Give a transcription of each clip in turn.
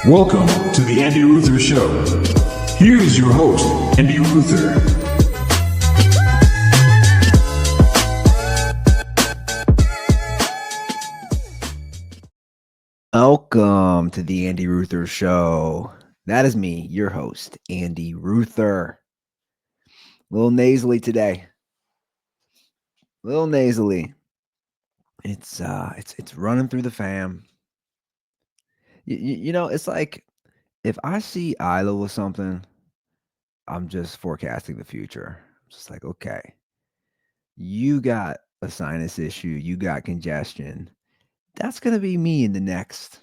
Welcome to the Andy Ruther Show. Here is your host, Andy Ruther. Welcome to the Andy Ruther Show. That is me, your host, Andy Ruther. A little nasally today. A little nasally. It's running through the fam. You know, it's like if I see Isla with something, I'm just forecasting the future. I'm just like, okay, you got a sinus issue, you got congestion. That's gonna be me in the next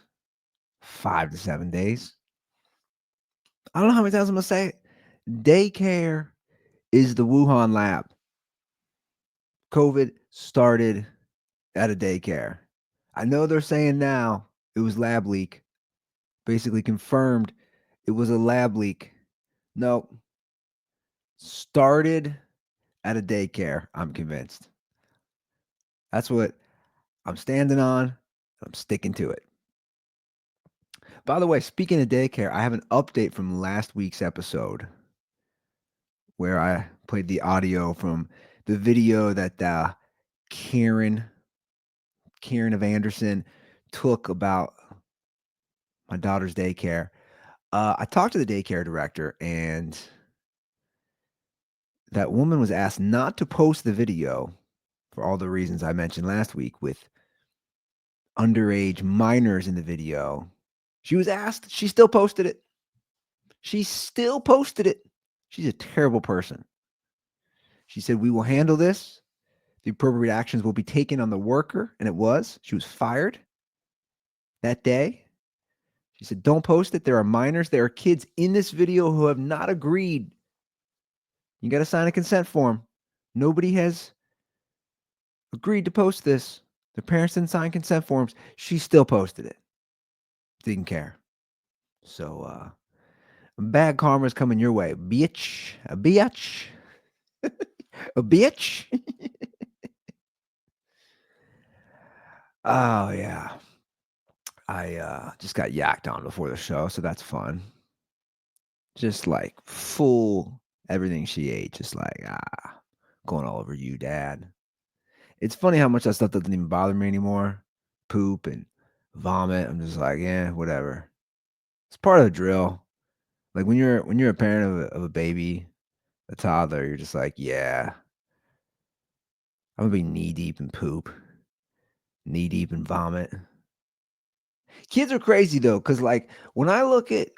5 to 7 days. I don't know how many times I'm gonna say it. Daycare is the Wuhan lab. COVID started at a daycare. I know they're saying now it was lab leak, basically confirmed it was a lab leak. No, started at a daycare, I'm convinced. That's what I'm standing on. I'm sticking to it. By the way, speaking of daycare, I have an update from last week's episode where I played the audio from the video that Karen of Anderson took about my daughter's daycare. I talked to the daycare director, and that woman was asked not to post the video for all the reasons I mentioned last week with underage minors in the video. She was asked. She still posted it. She still posted it. She's a terrible person. She said, "We will handle this. The appropriate actions will be taken on the worker," and it was. She was fired that day. She said, "Don't post it. There are minors. There are kids in this video who have not agreed. You got to sign a consent form. Nobody has agreed to post this. The parents didn't sign consent forms." She still posted it. Didn't care. So, bad karma's coming your way, bitch. A bitch. A bitch. Oh, yeah. I just got yacked on before the show, so that's fun. Just like full everything she ate, just like, going all over you, Dad. It's funny how much that stuff doesn't even bother me anymore. Poop and vomit. I'm just like, yeah, whatever. It's part of the drill. Like when you're a parent of a baby, a toddler, you're just like, yeah, I'm gonna be knee deep in poop, knee deep in vomit. Kids are crazy though, because like when I look at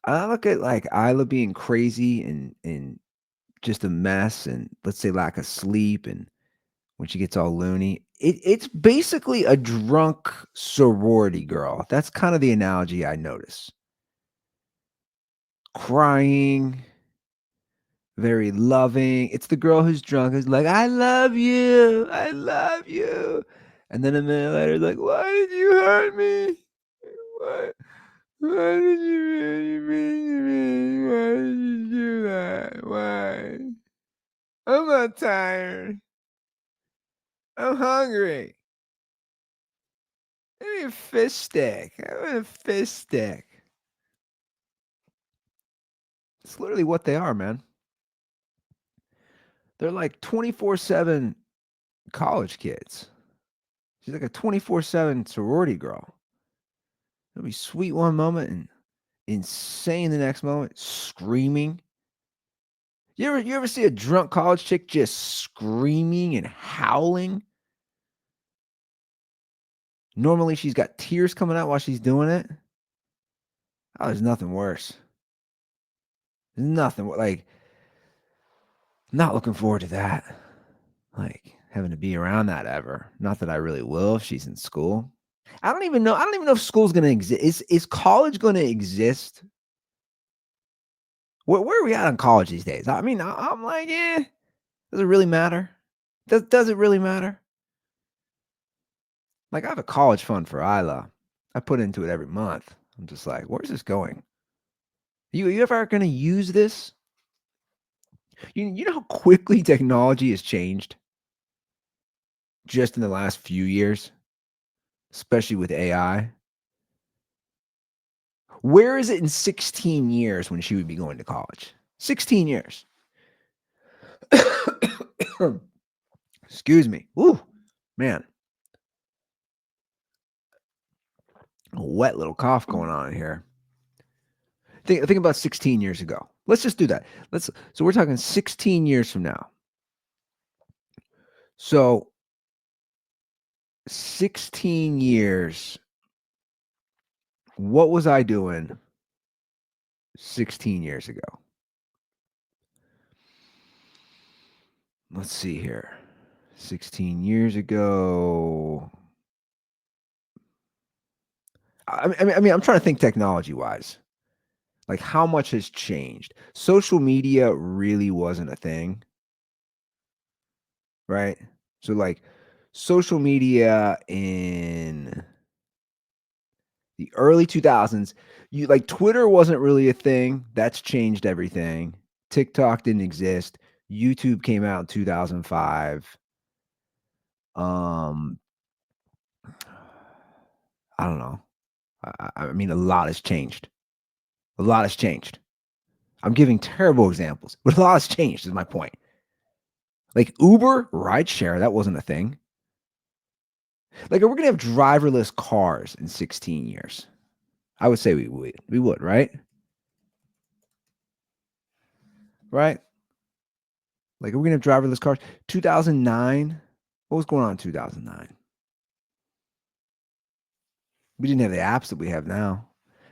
like Isla being crazy and just a mess, and let's say lack of sleep, and when she gets all loony, it's basically a drunk sorority girl. That's kind of the analogy I notice. Crying, very loving. It's the girl who's drunk, who's like, "I love you. I love you." And then a minute later, like, "Why did you hurt me? Why? Why did you mean to me? Why did you do that? Why? I'm not tired. I'm hungry. Give me a fish stick. I want a fish stick." It's literally what they are, man. They're like 24/7 college kids. She's like a 24/7 sorority girl. It'll be sweet one moment and insane the next moment, screaming. You ever see a drunk college chick just screaming and howling? Normally she's got tears coming out while she's doing it. Oh, there's nothing worse. There's nothing like not looking forward to that. Like having to be around that ever. Not that I really will if she's in school. I don't even know if school's gonna exist. Is college gonna exist? Where are we at on college these days? I mean, I'm like, does it really matter? Does it really matter? Like, I have a college fund for Isla. I put into it every month. I'm just like, where's this going? You ever gonna use this? You know how quickly technology has changed just in the last few years, especially with AI. Where is it in 16 years when she would be going to college? 16 years. Excuse me. Ooh, man. A wet little cough going on here. Think about 16 years ago. Let's just do that. So we're talking 16 years from now. So 16 years. What was I doing 16 years ago? Let's see here. 16 years ago. I mean, I'm trying to think technology wise. Like, how much has changed? Social media really wasn't a thing, right? So, like, social media in the early 2000s, you like Twitter wasn't really a thing. That's changed everything. TikTok didn't exist. YouTube came out in 2005. Um, I don't know. I mean, a lot has changed. A lot has changed. I'm giving terrible examples, but a lot has changed, is my point. Like Uber, rideshare, that wasn't a thing. Like, we're gonna have driverless cars in 16 years. I would say we would. We would, right? Right? Like, are we gonna have driverless cars? 2009. What was going on in 2009? We didn't have the apps that we have now.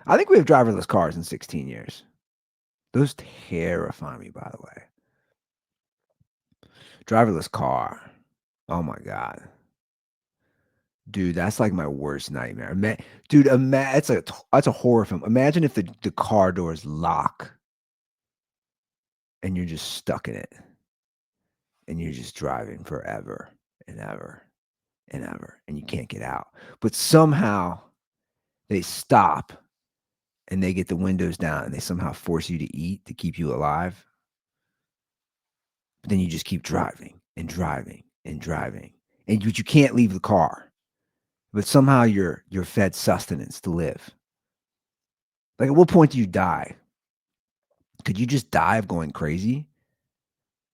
I think we have driverless cars in 16 years. Those terrify me, by the way. Driverless car. Oh my God. Dude, that's like my worst nightmare. Dude, that's a horror film. Imagine if the car doors lock and you're just stuck in it and you're just driving forever and ever and ever and you can't get out. But somehow they stop and they get the windows down and they somehow force you to eat to keep you alive. But then you just keep driving and driving and driving. And you can't leave the car. But somehow you're fed sustenance to live. Like, at what point do you die? Could you just die of going crazy?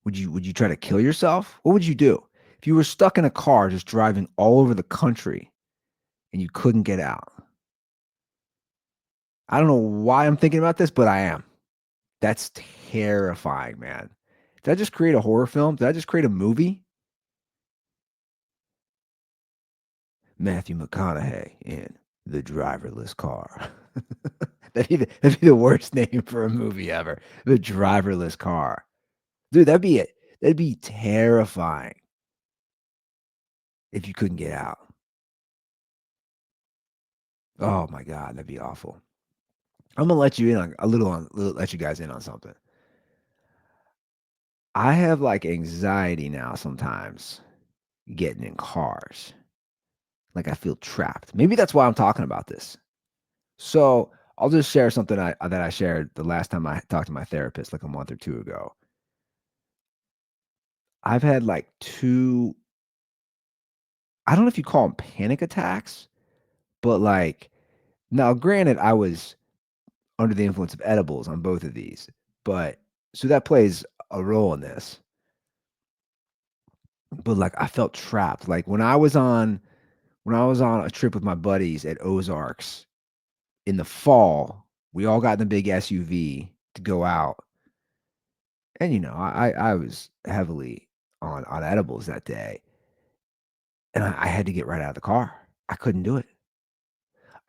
Would you try to kill yourself? What would you do? If you were stuck in a car just driving all over the country and you couldn't get out? I don't know why I'm thinking about this, but I am. That's terrifying, man. Did I just create a horror film? Did I just create a movie? Matthew McConaughey in The Driverless Car. That'd be the worst name for a movie ever. The Driverless Car. Dude, that'd be it. That'd be terrifying if you couldn't get out. Oh my God, that'd be awful. I'm gonna let you in on let you guys in on something. I have like anxiety now sometimes getting in cars. Like, I feel trapped. Maybe that's why I'm talking about this. So I'll just share something that I shared the last time I talked to my therapist, like a month or two ago. I've had like two, I don't know if you call them panic attacks, but like, now granted, I was under the influence of edibles on both of these, but so that plays a role in this. But like, I felt trapped. Like when I was on a trip with my buddies at Ozarks in the fall, we all got in the big SUV to go out. And I was heavily on edibles that day. And I had to get right out of the car. I couldn't do it.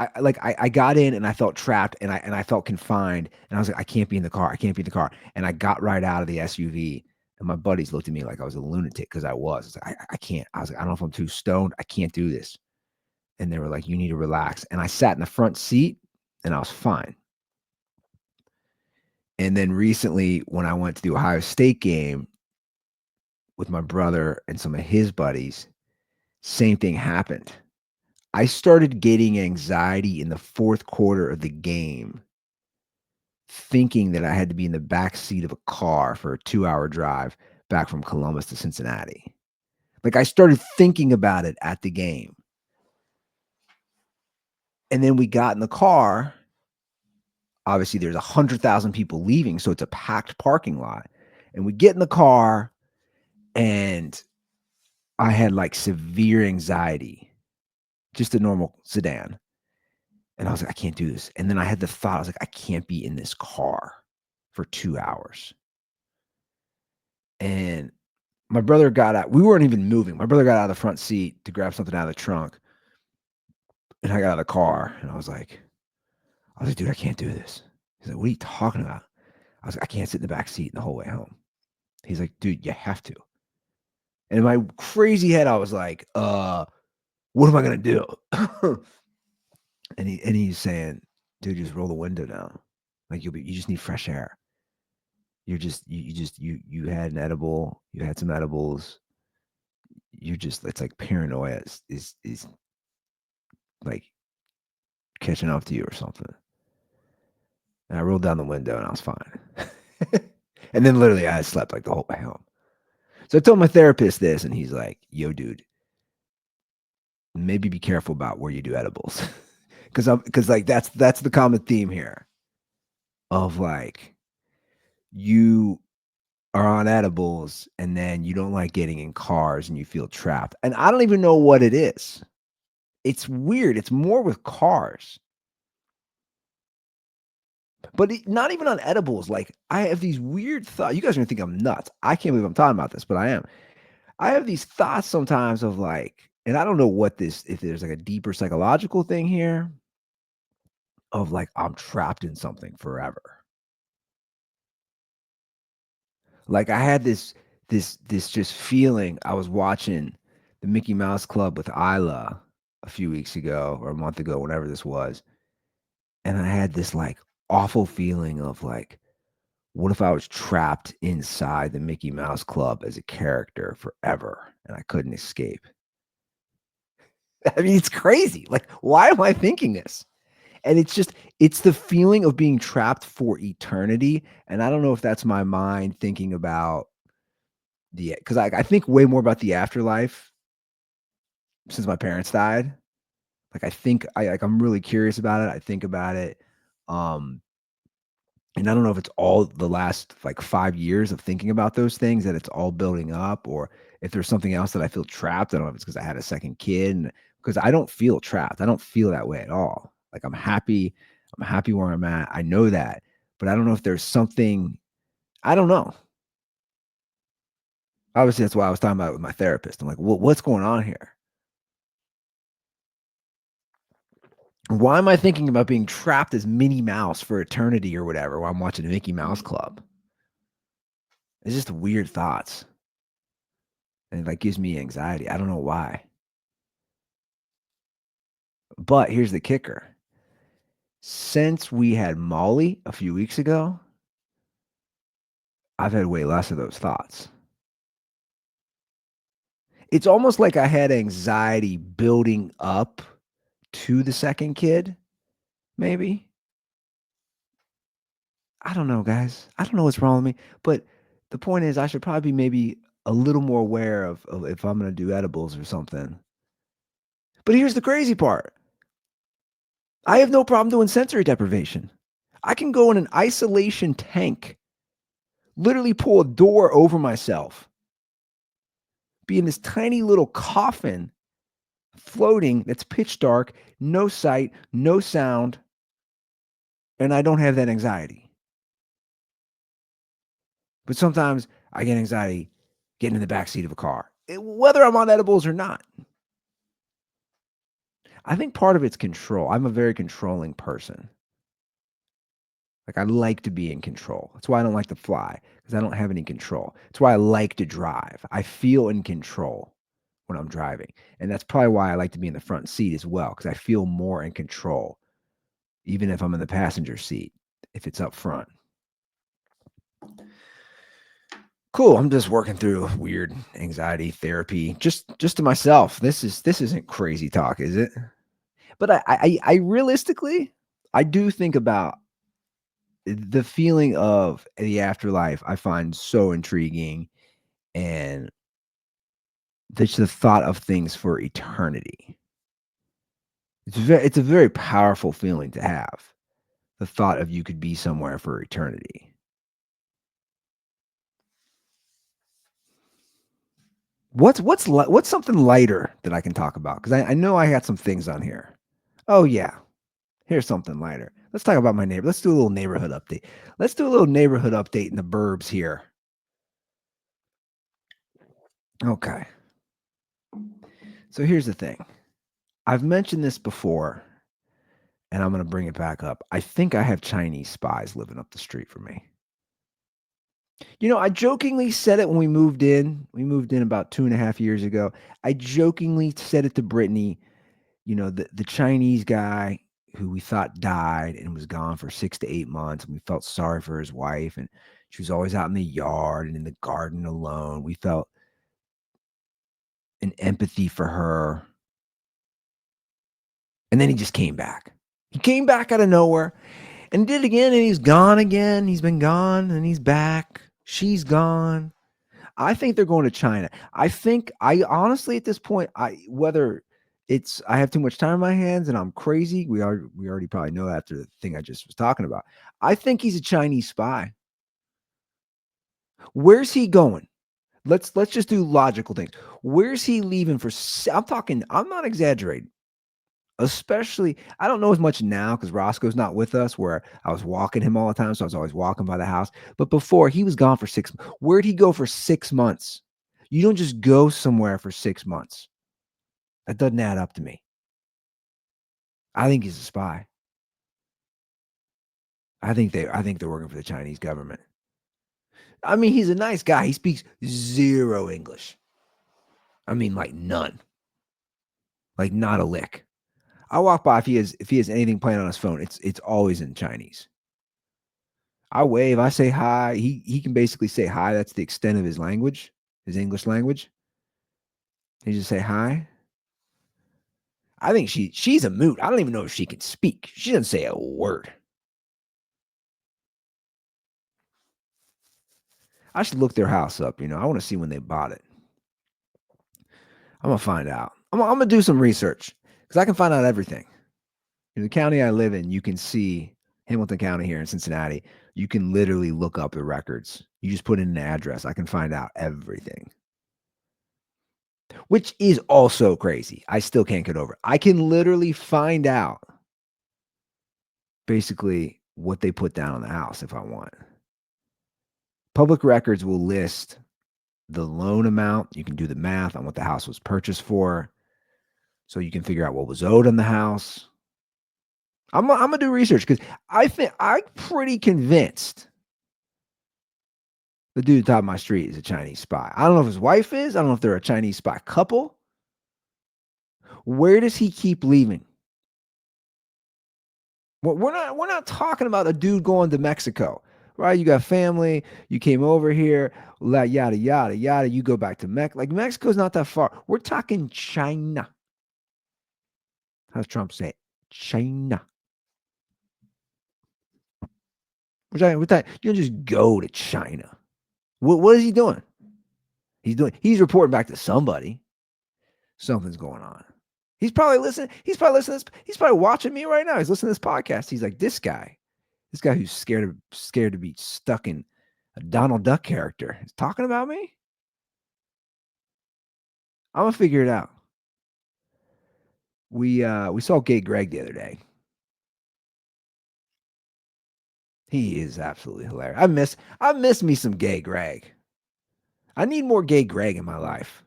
I got in and I felt trapped and I felt confined and I was like, I can't be in the car. I can't be in the car. And I got right out of the SUV and my buddies looked at me like I was a lunatic because I was. Like, I can't. I was like, I don't know if I'm too stoned. I can't do this. And they were like, you need to relax. And I sat in the front seat and I was fine. And then recently, when I went to the Ohio State game with my brother and some of his buddies, same thing happened. I started getting anxiety in the fourth quarter of the game, thinking that I had to be in the back seat of a car for a 2-hour drive back from Columbus to Cincinnati. Like, I started thinking about it at the game. And then we got in the car obviously there's 100,000 people leaving, so it's a packed parking lot. And we get in the car, and I had like severe anxiety, just a normal sedan. And I was like, I can't do this. And then I had the thought, I was like, I can't be in this car for 2 hours. And my brother got out. We weren't even moving. My brother got out of the front seat to grab something out of the trunk. And I got out of the car, and I was like, dude, I can't do this. He's like, what are you talking about? I was like, I can't sit in the back seat the whole way home. He's like, dude, you have to. And in my crazy head, I was like, what am I gonna do? and he's saying, dude, just roll the window down. Like you just need fresh air. You had an edible, you had some edibles. It's like paranoia is like catching up to you or something. And I rolled down the window and I was fine. And then literally I slept like the whole way home. So I told my therapist this, and he's like, yo, dude, maybe be careful about where you do edibles. Because like that's the common theme here of like you are on edibles and then you don't like getting in cars and you feel trapped. And I don't even know what it is. It's weird. It's more with cars. But not even on edibles. Like I have these weird thoughts. You guys are gonna think I'm nuts. I can't believe I'm talking about this, but I am. I have these thoughts sometimes of like, and I don't know what this, if there's like a deeper psychological thing here of like I'm trapped in something forever. Like I had this just feeling. I was watching the Mickey Mouse Club with Isla a few weeks ago or a month ago, whenever this was, and I had this like awful feeling of like, what if I was trapped inside the Mickey Mouse Club as a character forever and I couldn't escape? I mean, it's crazy. Like, why am I thinking this? And it's the feeling of being trapped for eternity. And I don't know if that's my mind thinking about because I think way more about the afterlife since my parents died. Like, I think I'm really curious about it. I think about it. Um, and I don't know if it's all the last like 5 years of thinking about those things that it's all building up, or if there's something else that I feel trapped. I don't know if it's because I had a second kid, because I don't feel trapped. I don't feel that way at all. Like I'm happy. I'm happy where I'm at. I know that, but I don't know if there's something. I don't know. Obviously, that's why I was talking about it with my therapist. I'm like, what's going on here? Why am I thinking about being trapped as Minnie Mouse for eternity or whatever while I'm watching Mickey Mouse Club? It's just weird thoughts. And it like gives me anxiety. I don't know why. But here's the kicker. Since we had Molly a few weeks ago, I've had way less of those thoughts. It's almost like I had anxiety building up to the second kid, maybe. I don't know, guys. I don't know what's wrong with me. But the point is, I should probably be maybe a little more aware of if I'm going to do edibles or something. But here's the crazy part. I have no problem doing sensory deprivation. I can go in an isolation tank, literally pull a door over myself, be in this tiny little coffin floating that's pitch dark, no sight, no sound, and I don't have that anxiety. But sometimes I get anxiety getting in the back seat of a car, whether I'm on edibles or not. I think part of it's control. I'm a very controlling person. Like I like to be in control. That's why I don't like to fly, because I don't have any control. That's why I like to drive. I feel in control when I'm driving. And that's probably why I like to be in the front seat as well, because I feel more in control, even if I'm in the passenger seat, if it's up front. Cool. I'm just working through weird anxiety therapy, just to myself. This isn't crazy talk, is it? But I realistically, I do think about the feeling of the afterlife. I find so intriguing, and the thought of things for eternity. It's a very powerful feeling to have. the thought of you could be somewhere for eternity. What's something lighter that I can talk about? Because I know I got some things on here. Oh yeah, here's something lighter. Let's talk about my neighbor. Let's do a little neighborhood update. Let's do a little neighborhood update in the burbs here. Okay. So here's the thing. I've mentioned this before, and I'm going to bring it back up. I think I have Chinese spies living up the street from me. I jokingly said it when we moved in. We moved in about 2.5 years ago. I jokingly said it to Brittany. The Chinese guy who we thought died and was gone for 6 to 8 months, and we felt sorry for his wife, and she was always out in the yard and in the garden alone. We felt an empathy for her. And then he just came back. He came back out of nowhere and did it again, and he's gone again. He's been gone, and he's back. She's gone. I think they're going to China. I honestly at this point, whether it's I have too much time in my hands and I'm crazy. We already probably know after the thing I just was talking about. I think he's a Chinese spy. Where's he going? Let's just do logical things. Where's he leaving for? I'm not exaggerating. Especially, I don't know as much now because Roscoe's not with us, where I was walking him all the time. So I was always walking by the house. But before, he was gone for 6 months. Where'd he go for 6 months? You don't just go somewhere for 6 months. That doesn't add up to me. I think he's a spy. I think they're working for the Chinese government. I mean, he's a nice guy. He speaks zero English. I mean, like none. Like not a lick. I walk by, if he has anything playing on his phone, it's always in Chinese. I wave, I say hi. He can basically say hi. That's the extent of his language, his English language. He just say hi. I think she's a moot. I don't even know if she can speak. She doesn't say a word. I should look their house up. I want to see when they bought it. I'm gonna find out. I'm gonna do some research because I can find out everything. In the county I live in, you can see Hamilton County here in Cincinnati. You can literally look up the records. You just put in an address. I can find out everything. Which is also crazy. I still can't get over it. I can literally find out basically what they put down on the house if I want. Public records will list the loan amount. You can do the math on what the house was purchased for. So you can figure out what was owed on the house. I'm gonna do research because I'm pretty convinced the dude at the top of my street is a Chinese spy. I don't know if his wife is. I don't know if they're a Chinese spy couple. Where does he keep leaving? Well, we're not talking about a dude going to Mexico, right? You got family. You came over here. Yada yada yada. You go back to Mexico. Like Mexico's not that far. We're talking China. How's Trump say it? China. You don't just go to China. What is he doing? He's reporting back to somebody. Something's going on. He's probably listening. He's probably watching me right now. He's listening to this podcast. He's like, this guy who's scared to be stuck in a Donald Duck character is talking about me. I'm gonna figure it out. We saw Gay Greg the other day. He is absolutely hilarious. I miss me some Gay Greg. I need more Gay Greg in my life.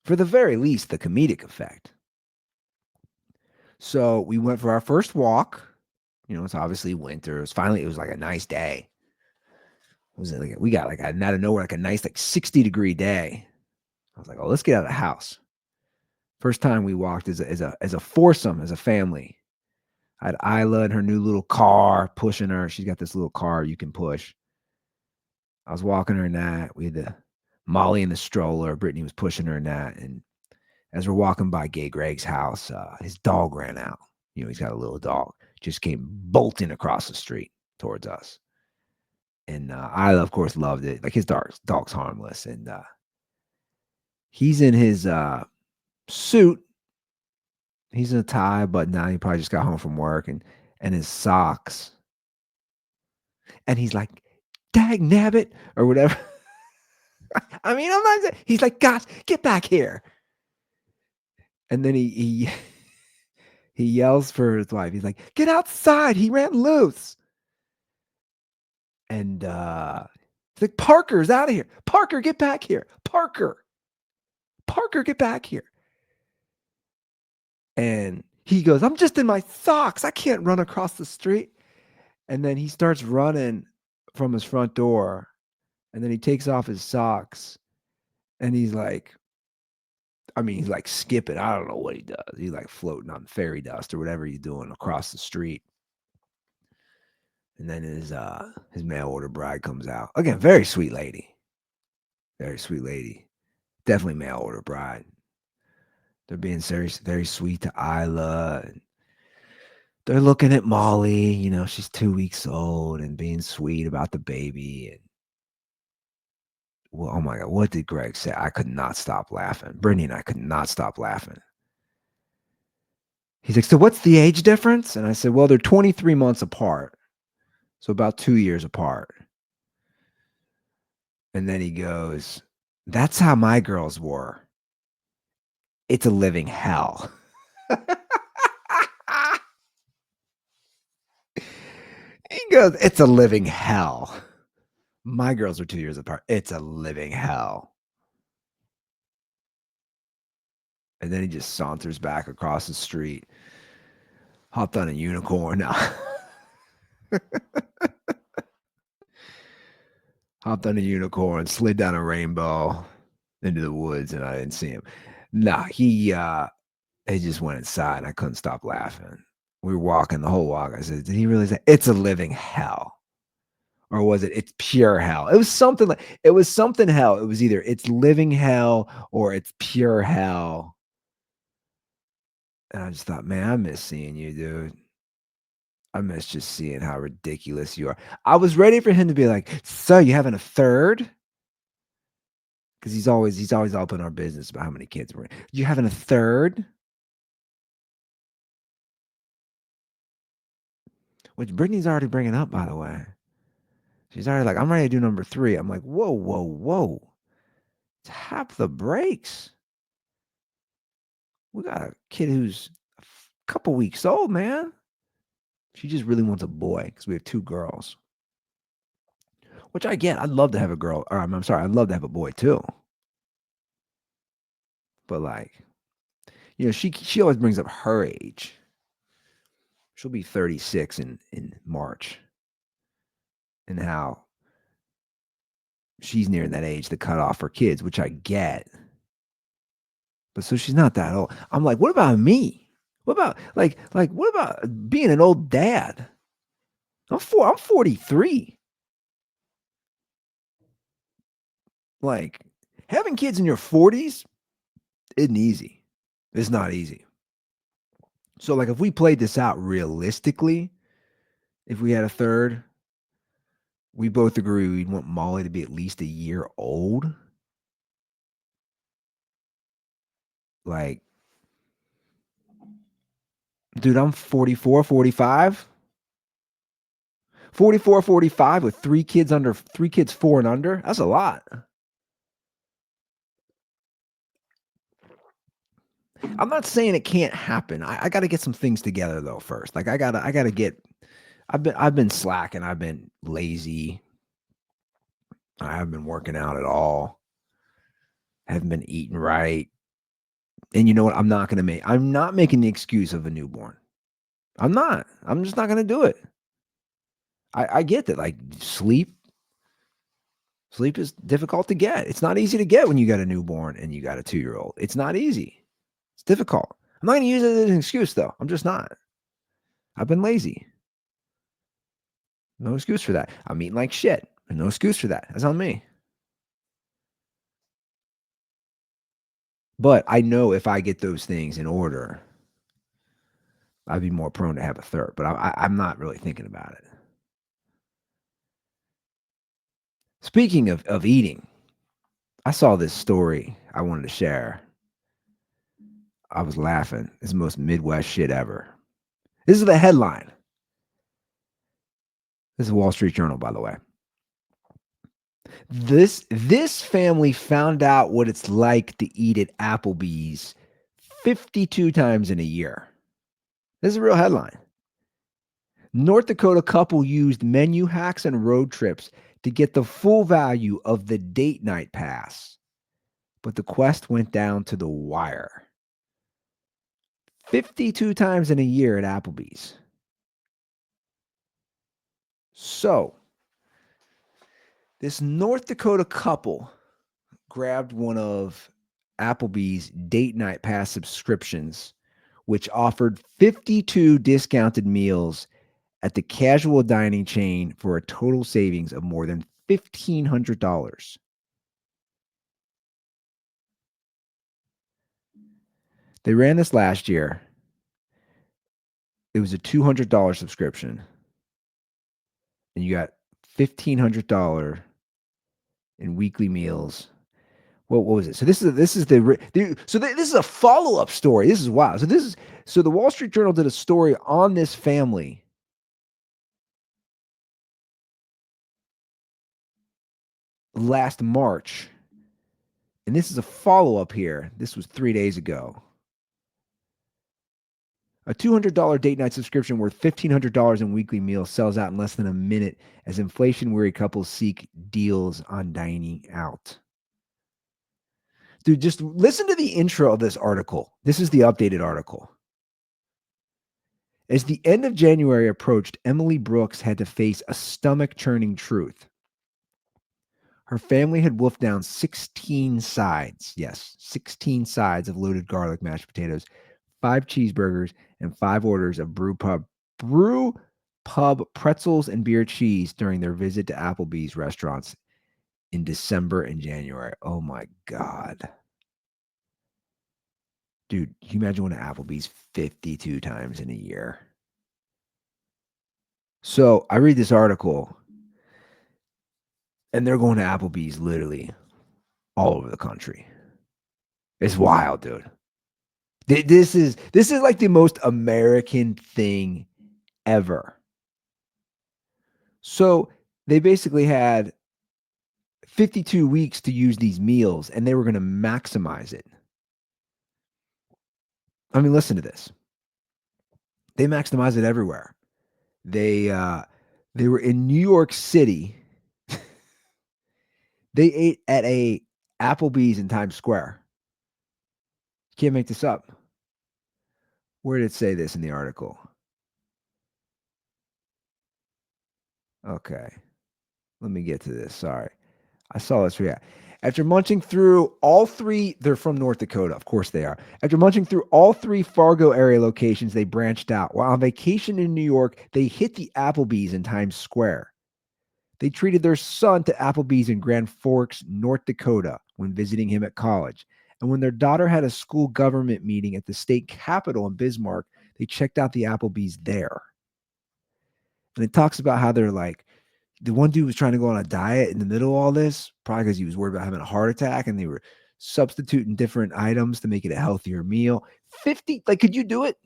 For the very least, the comedic effect. So we went for our first walk. It's obviously winter. It was like a nice day. We got like out of nowhere, like a nice, like 60-degree day. I was like, oh, let's get out of the house. First time we walked as a foursome, as a family. I had Isla in her new little car pushing her. She's got this little car you can push. I was walking her in that. We had the Molly in the stroller. Brittany was pushing her in that. And as we're walking by Gay Greg's house, his dog ran out. He's got a little dog. Just came bolting across the street towards us. And Isla, of course, loved it. Like his dog's harmless. And he's in his suit. He's in a tie, but now he probably just got home from work and his socks. And he's like, "Dag nabbit," or whatever. I mean, I'm not he's like, "Gosh, get back here." And then he he yells for his wife. He's like, "Get outside. He ran loose." And he's like, "Parker's out of here. Parker, get back here. Parker. Parker, get back here." And he goes, "I'm just in my socks. I can't run across the street." And then he starts running from his front door. And then he takes off his socks. And he's like, he's like skipping. I don't know what he does. He's like floating on fairy dust or whatever he's doing across the street. And then his mail order bride comes out. Again, very sweet lady. Very sweet lady. Definitely mail order bride. They're being very, very sweet to Isla. And they're looking at Molly. You know, she's 2 weeks old and being sweet about the baby. And well, oh my God, what did Greg say? I could not stop laughing. Brittany and I could not stop laughing. He's like, "So what's the age difference?" And I said, "Well, they're 23 months apart. So about 2 years apart." And then he goes, "That's how my girls were. It's a living hell." He goes, "It's a living hell. My girls are 2 years apart. It's a living hell." And then he just saunters back across the street, hopped on a unicorn. Hopped on a unicorn, slid down a rainbow into the woods, and I didn't see him. Nah, he just went inside, and I couldn't stop laughing. We were walking the whole walk. I said, "Did he really say it's a living hell? Or was it it's pure hell?" It was something hell. It was either it's living hell or it's pure hell. And I just thought, man, I miss seeing you, dude. I miss just seeing how ridiculous you are. I was ready for him to be like, "So you having a third?" Because he's always up in our business about how many kids we're. You having a third? Which Brittany's already bringing up, by the way. She's already like, "I'm ready to do number 3." I'm like, "Whoa, whoa, whoa. Tap the brakes. We got a kid who's a couple weeks old, man." She just really wants a boy because we have 2 girls, which I get. I'd love to have a girl, or I'm sorry, I'd love to have a boy too. But like, she always brings up her age. She'll be 36 in March, and how she's nearing that age to cut off for kids, which I get. But so she's not that old. I'm like, what about me? What about what about being an old dad? I'm 43. Like, having kids in your 40s isn't easy. It's not easy. So like if we played this out realistically, if we had a third, we both agree we'd want Molly to be at least a year old. Like, dude, I'm 44, 45. 44, 45 with 3 kids 4 and under. That's a lot. I'm not saying it can't happen. I got to get some things together though first. Like I gotta get. I've been slacking. I've been lazy. I haven't been working out at all. Haven't been eating right. And you know what? I'm not making the excuse of a newborn. I'm not. I'm just not gonna do it. I get that. Like sleep is difficult to get. It's not easy to get when you got a newborn and you got a 2-year-old. It's not easy. It's difficult. I'm not gonna use it as an excuse though. I'm just not. I've been lazy. No excuse for that. I'm eating like shit. No excuse for that. That's on me. But I know if I get those things in order, I'd be more prone to have a third. But I'm not really thinking about it. Speaking of eating, I saw this story I wanted to share. I was laughing. This is the most Midwest shit ever. This is the headline. This is Wall Street Journal, by the way. This family found out what it's like to eat at Applebee's 52 times in a year. This is a real headline. North Dakota couple used menu hacks and road trips to get the full value of the date night pass, but the quest went down to the wire. 52 times in a year at Applebee's. So, this North Dakota couple grabbed one of Applebee's date night pass subscriptions, which offered 52 discounted meals at the casual dining chain for a total savings of more than $1,500. They ran this last year. It was a $200 subscription, and you got $1,500 in weekly meals. What was it? So this is a follow-up story. This is wild. So the Wall Street Journal did a story on this family last March, and this is a follow-up here. This was 3 days ago. A $200 date night subscription worth $1,500 in weekly meals sells out in less than a minute as inflation-weary couples seek deals on dining out. Dude, just listen to the intro of this article. This is the updated article. As the end of January approached, Emily Brooks had to face a stomach-churning truth. Her family had wolfed down 16 sides. Yes, 16 sides of loaded garlic mashed potatoes, 5 cheeseburgers, and 5 orders of brew pub pretzels and beer cheese during their visit to Applebee's restaurants in December and January. Oh my God. Dude, can you imagine going to Applebee's 52 times in a year? So I read this article, and they're going to Applebee's literally all over the country. It's wild, dude. This is like the most American thing ever. So they basically had 52 weeks to use these meals, and they were going to maximize it. I mean, listen to this. They maximize it everywhere. They were in New York City. They ate at a Applebee's in Times Square. Can't make this up. Where did it say this in the article? Okay. Let me get to this. Sorry. I saw this. Yeah. After munching through all 3, they're from North Dakota. Of course they are. After munching through all 3 Fargo area locations, they branched out. While on vacation in New York, they hit the Applebee's in Times Square. They treated their son to Applebee's in Grand Forks, North Dakota, when visiting him at college. And when their daughter had a school government meeting at the state capitol in Bismarck, they checked out the Applebee's there. And it talks about how they're like, the one dude was trying to go on a diet in the middle of all this, probably because he was worried about having a heart attack, and they were substituting different items to make it a healthier meal. 50, like, could you do it?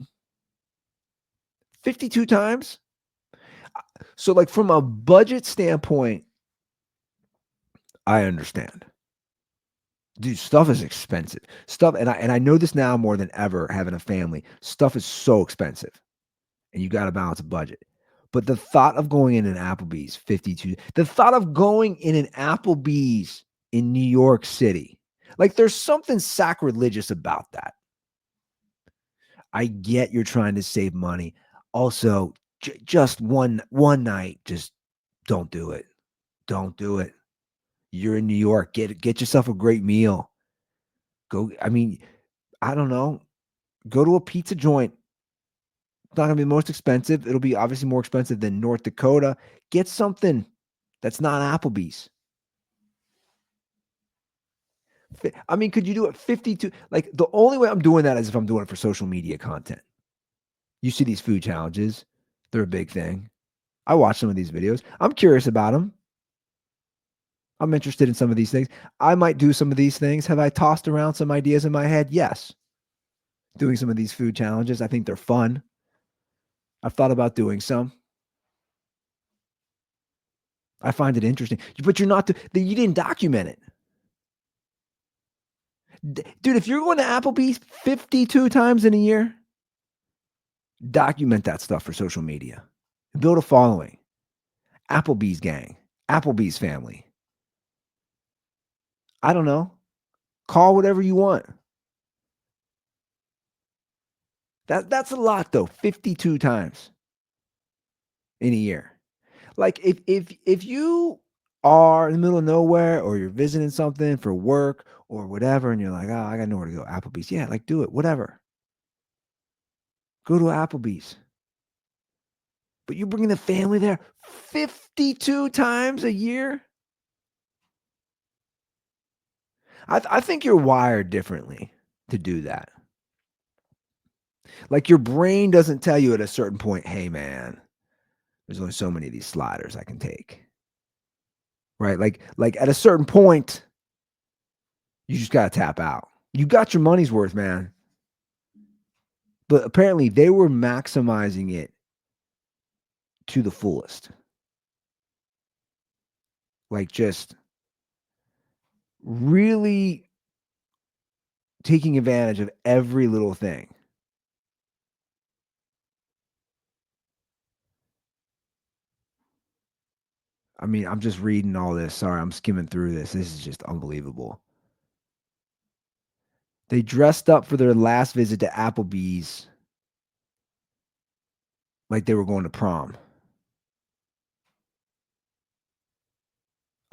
52 times? So, like, from a budget standpoint, I understand. Dude, stuff is expensive. Stuff, and I know this now more than ever, having a family. Stuff is so expensive, and you got to balance a budget. But the thought of going in an Applebee's 52, the thought of going in an Applebee's in New York City, like, there's something sacrilegious about that. I get you're trying to save money. Also, just one night, just don't do it. Don't do it. You're in New York. Get yourself a great meal. Go. I mean, I don't know. Go to a pizza joint. It's not gonna be the most expensive. It'll be obviously more expensive than North Dakota. Get something that's not Applebee's. I mean, could you do it 52? Like, the only way I'm doing that is if I'm doing it for social media content. You see these food challenges. They're a big thing. I watch some of these videos. I'm curious about them. I'm interested in some of these things. I might do some of these things. Have I tossed around some ideas in my head? Yes. doing some of these food challenges. I think they're fun. I've thought about doing some. I find it interesting, but you're not. You didn't document it, dude. If you're going to Applebee's 52 times in a year, document that stuff for social media. Build a following. Applebee's gang, Applebee's family. I don't know. Call whatever you want. That's a lot though. 52 times in a year. Like if you are in the middle of nowhere or you're visiting something for work or whatever, and you're like, oh, I got nowhere to go. Applebee's. Yeah, like do it. Whatever. Go to Applebee's. But you're bringing the family there 52 times a year? I think you're wired differently to do that. Like your brain doesn't tell you at a certain point, hey man, there's only so many of these sliders I can take. Right? Like at a certain point, you just gotta tap out. You got your money's worth, man. But apparently they were maximizing it to the fullest. Like just really taking advantage of every little thing. I mean, I'm just reading all this. Sorry, I'm skimming through this. This is just unbelievable. They dressed up for their last visit to Applebee's like they were going to prom.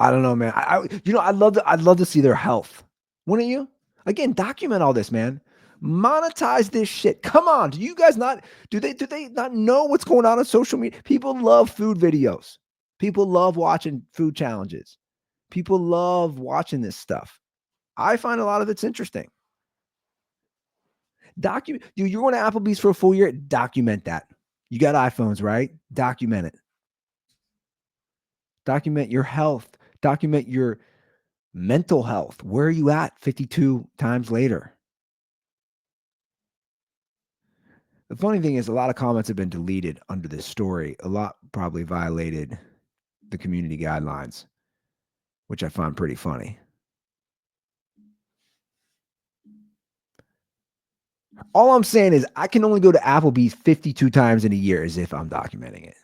I don't know, man. I'd love to see their health. Wouldn't you? Again, document all this, man. Monetize this shit. Come on. Do you guys not do they not know what's going on social media? People love food videos. People love watching food challenges. People love watching this stuff. I find a lot of it's interesting. Document, dude, you're going to Applebee's for a full year, document that. You got iPhones, right? Document it. Document your health. Document your mental health. Where are you at 52 times later? The funny thing is, a lot of comments have been deleted under this story. A lot probably violated the community guidelines, which I find pretty funny. All I'm saying is I can only go to Applebee's 52 times in a year as if I'm documenting it.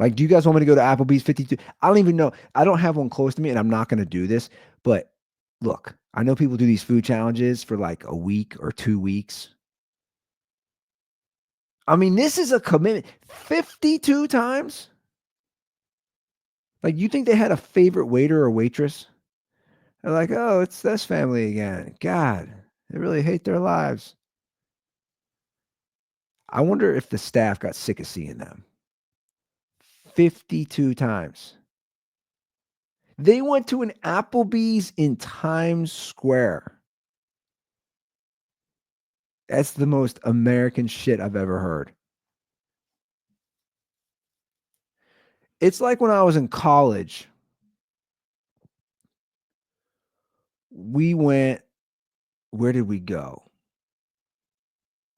Like, do you guys want me to go to Applebee's 52? I don't even know. I don't have one close to me, and I'm not going to do this. But look, I know people do these food challenges for like a week or 2 weeks. I mean, this is a commitment. 52 times? Like, you think they had a favorite waiter or waitress? They're like, oh, it's this family again. God, they really hate their lives. I wonder if the staff got sick of seeing them. 52 times. They went to an Applebee's in Times Square. That's the most American shit I've ever heard. It's like when I was in college, we went, where did we go?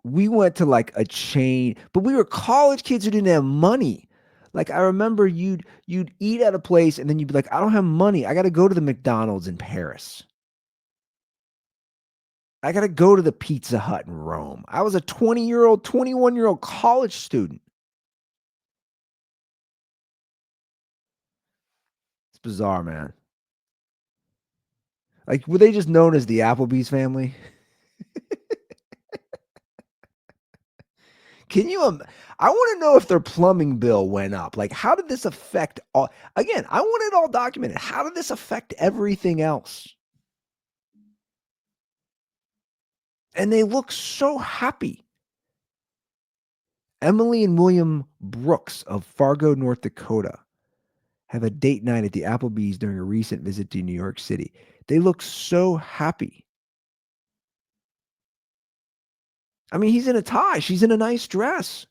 We went to like a chain, but we were college kids who didn't have money. Like I remember you'd eat at a place and then you'd be like, I don't have money. I got to go to the McDonald's in Paris. I got to go to the Pizza Hut in Rome. I was a 20-year-old, 21-year-old college student. It's bizarre, man. Like, were they just known as the Applebee's family? Can you? I want to know if their plumbing bill went up. Like, how did this affect all? Again, I want it all documented. How did this affect everything else? And they look so happy. Emily and William Brooks of Fargo, North Dakota, have a date night at the Applebee's during a recent visit to New York City. They look so happy. I mean, he's in a tie. She's in a nice dress.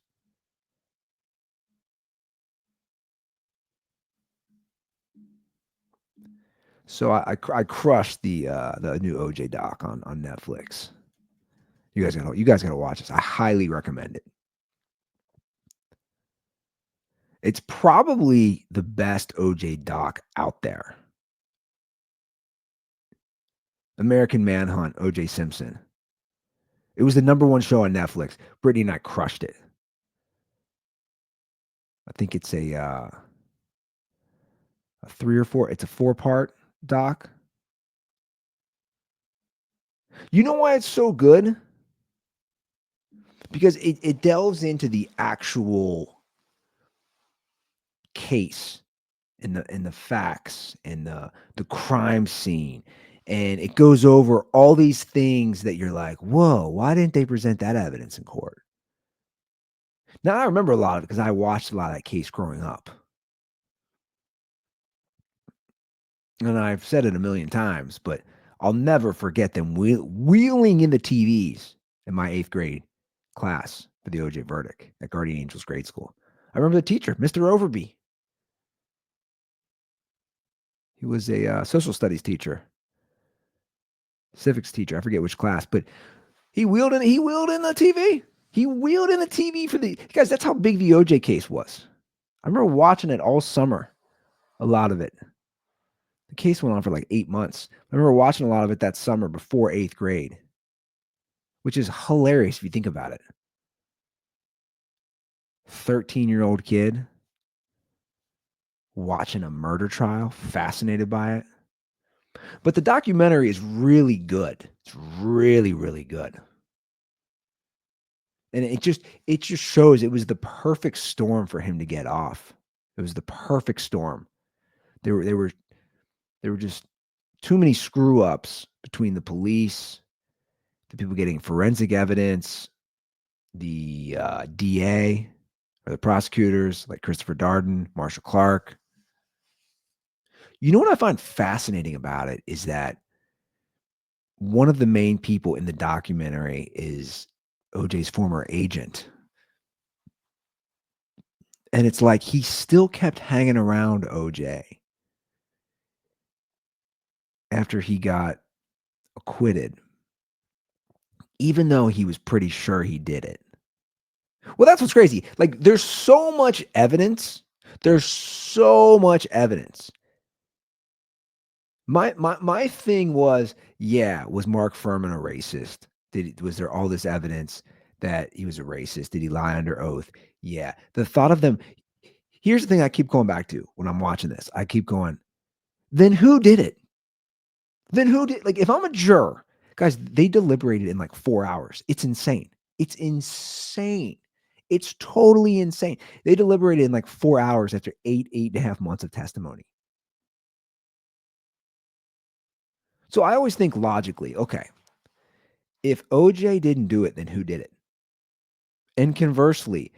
So I crushed the new OJ doc on Netflix. You guys gotta watch this. I highly recommend it. It's probably the best OJ doc out there. American Manhunt, OJ Simpson. It was the #1 show on Netflix. Brittany and I crushed it. I think it's a 3 or 4. It's a 4-part doc. You know why it's so good? Because it delves into the actual case and the facts and the crime scene. And it goes over all these things that you're like, whoa, why didn't they present that evidence in court? Now I remember a lot of it because I watched a lot of that case growing up. And I've said it a million times, but I'll never forget them wheeling in the TVs in my 8th grade class for the OJ verdict at Guardian Angels grade school. I remember the teacher, Mr. Overby. He was a social studies teacher, civics teacher. I forget which class, but he wheeled in the TV. He wheeled in the TV for the guys. That's how big the OJ case was. I remember watching it all summer, a lot of it. The case went on for like 8 months. I remember watching a lot of it that summer before 8th grade, which is hilarious if you think about it. 13-year-old kid watching a murder trial, fascinated by it. But the documentary is really good. It's really, really good. And it just shows it was the perfect storm for him to get off. It was the perfect storm. There were just too many screw ups between the police, the people getting forensic evidence, the DA or the prosecutors like Christopher Darden, Marshall Clark. You know what I find fascinating about it is that one of the main people in the documentary is OJ's former agent. And it's like he still kept hanging around OJ after he got acquitted, even though he was pretty sure he did it. Well, that's what's crazy. Like, there's so much evidence. There's so much evidence. My thing was, yeah, was Mark Furman a racist? Was there all this evidence that he was a racist? Did he lie under oath? Yeah. The thought of them. Here's the thing I keep going back to when I'm watching this. I keep going, then who did it? Then who did, like, if I'm a juror, guys, they deliberated in like 4 hours. It's insane. It's insane. It's totally insane. They deliberated in like 4 hours after 8.5 months of testimony. So I always think logically, okay, if OJ didn't do it, then who did it? And conversely,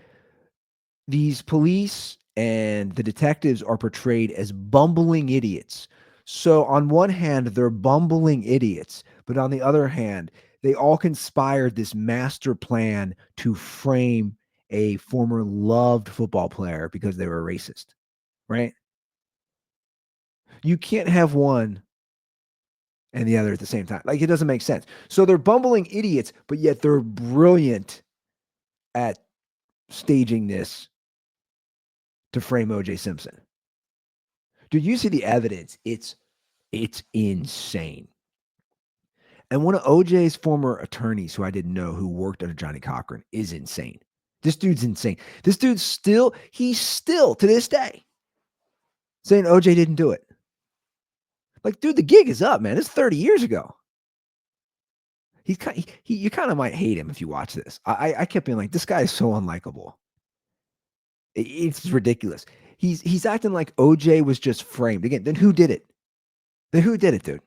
these police and the detectives are portrayed as bumbling idiots. So on one hand, they're bumbling idiots, but on the other hand, they all conspired this master plan to frame a former loved football player because they were racist, right? You can't have one and the other at the same time. Like, it doesn't make sense. So they're bumbling idiots, but yet they're brilliant at staging this to frame OJ Simpson. Dude, you see the evidence. It's insane. And one of OJ's former attorneys, who I didn't know, who worked under Johnny Cochran, is insane. This dude's insane. This dude's he's still to this day saying OJ didn't do it. Like, dude, the gig is up, man. It's 30 years ago. You kind of might hate him if you watch this. I kept being like, this guy is so unlikable. It's ridiculous. He's acting like OJ was just framed. Again, then who did it? Then who did it, dude?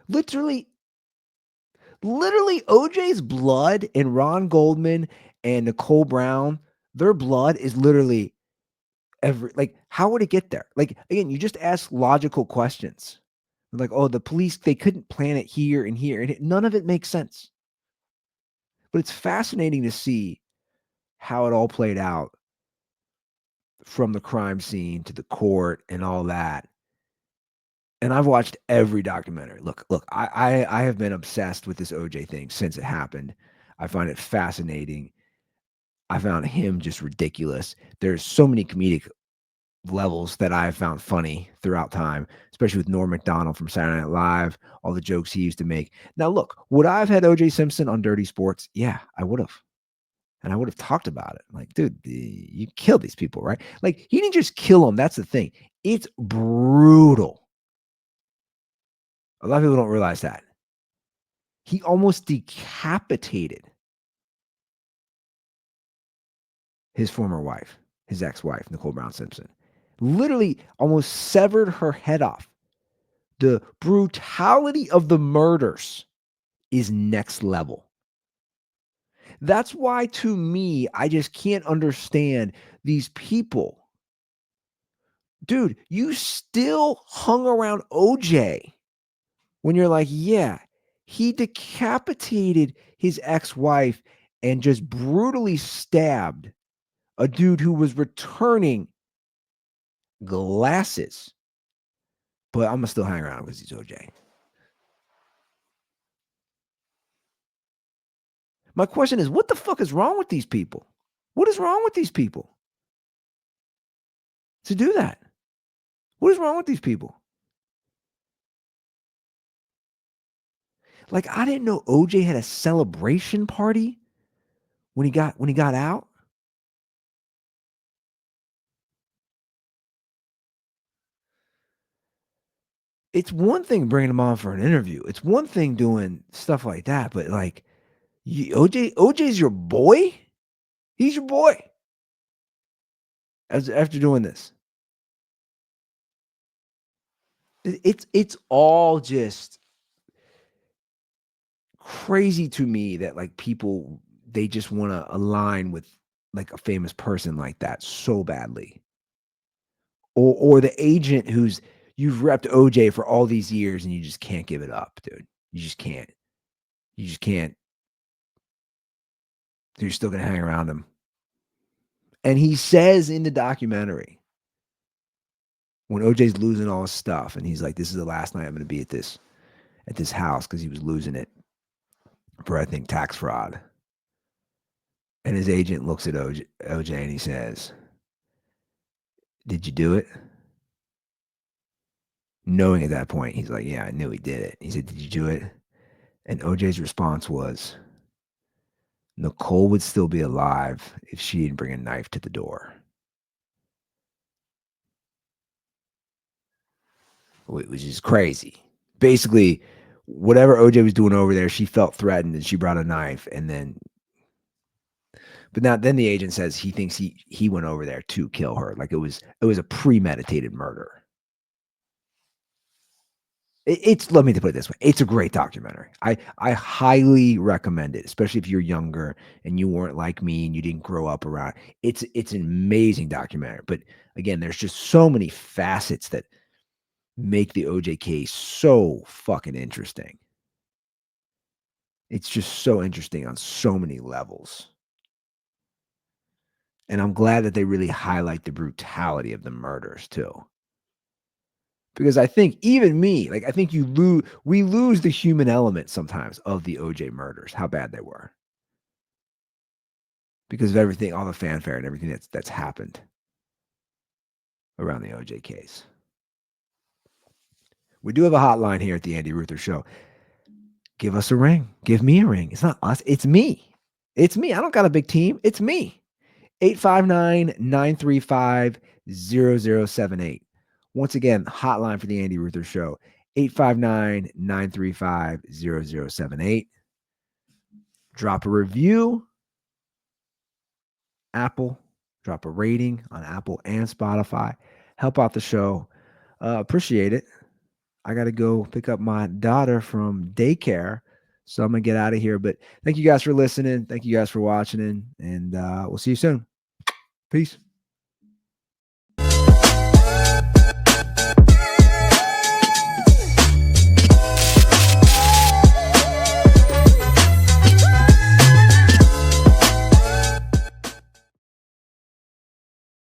Literally, OJ's blood and Ron Goldman and Nicole Brown, their blood is literally how would it get there? Like, again, you just ask logical questions. Like, oh, the police, they couldn't plan it here and here. And none of it makes sense. But it's fascinating to see how it all played out from the crime scene to the court and all that. And I've watched every documentary. Look, I have been obsessed with this OJ thing since it happened. I find it fascinating. I found him just ridiculous. There's so many comedic levels that I've found funny throughout time, especially with Norm Macdonald from Saturday Night Live, all the jokes he used to make. Now, look, would I have had OJ Simpson on Dirty Sports? Yeah, I would have. And I would have talked about it. Like, dude, you killed these people, right? Like, he didn't just kill them. That's the thing. It's brutal. A lot of people don't realize that. He almost decapitated his former wife, his ex-wife, Nicole Brown Simpson. Literally almost severed her head off. The brutality of the murders is next level. That's why, to me, I just can't understand these people. Dude, you still hung around OJ when you're like, yeah, he decapitated his ex-wife and just brutally stabbed a dude who was returning glasses. But I'm going to still hang around because he's OJ. My question is, what the fuck is wrong with these people? What is wrong with these people to do that? What is wrong with these people? Like, I didn't know OJ had a celebration party when he got out. It's one thing bringing him on for an interview. It's one thing doing stuff like that, but like, OJ's your boy. He's your boy. After doing this, it's all just crazy to me that like people, they just want to align with like a famous person like that so badly, or the agent who's you've repped OJ for all these years and you just can't give it up, dude. You just can't. You just can't. You're still gonna hang around him. And he says in the documentary when OJ's losing all his stuff, and he's like, "This is the last night I'm gonna be at this house," because he was losing it for, I think, tax fraud. And his agent looks at OJ and he says, "Did you do it?" Knowing at that point, he's like, "Yeah, I knew he did it." He said, "Did you do it?" And OJ's response was, "Nicole would still be alive if she didn't bring a knife to the door," which is crazy. Basically, whatever OJ was doing over there, she felt threatened and she brought a knife. And but now then the agent says he thinks he went over there to kill her. Like it was a premeditated murder. Let me put it this way. It's a great documentary. I highly recommend it, especially if you're younger and you weren't like me and you didn't grow up around. It's an amazing documentary. But again, there's just so many facets that make the OJ case so fucking interesting. It's just so interesting on so many levels. And I'm glad that they really highlight the brutality of the murders too. Because I think even me, like I think we lose the human element sometimes of the OJ murders, how bad they were. Because of everything, all the fanfare and everything that's happened around the OJ case. We do have a hotline here at the Andy Ruther Show. Give us a ring. Give me a ring. It's not us. It's me. It's me. I don't got a big team. It's me. 859-935-0078. Once again, hotline for the Andy Ruther Show. 859-935-0078. Drop a review. Apple. Drop a rating on Apple and Spotify. Help out the show. Appreciate it. I got to go pick up my daughter from daycare. So I'm going to get out of here. But thank you guys for listening. Thank you guys for watching. And we'll see you soon. Peace.